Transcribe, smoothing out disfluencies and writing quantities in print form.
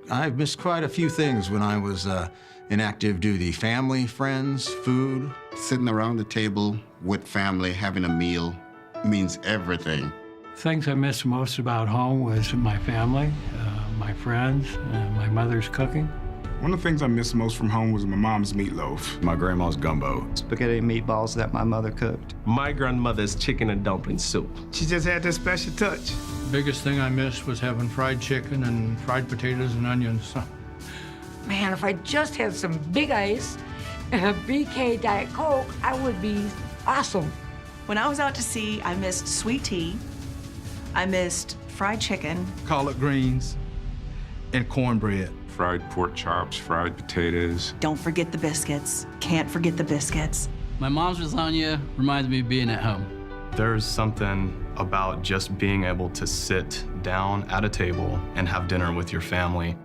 I've missed quite a few things when I was in active duty. Family, friends, food. Sitting around the table with family, having a meal means everything. Things I miss most about home was my family, my friends, and my mother's cooking. One of the things I miss most from home was my mom's meatloaf. My grandma's gumbo. Spaghetti and meatballs that my mother cooked. My grandmother's chicken and dumpling soup. She just had that special touch. Biggest thing I missed was having fried chicken and fried potatoes and onions. Man, if I just had some big ice and a BK Diet Coke, I would be awesome. When I was out to sea, I missed sweet tea. I missed fried chicken. Collard greens and cornbread. Fried pork chops, fried potatoes. Don't forget the biscuits. Can't forget the biscuits. My mom's lasagna reminds me of being at home. There's something about just being able to sit down at a table and have dinner with your family.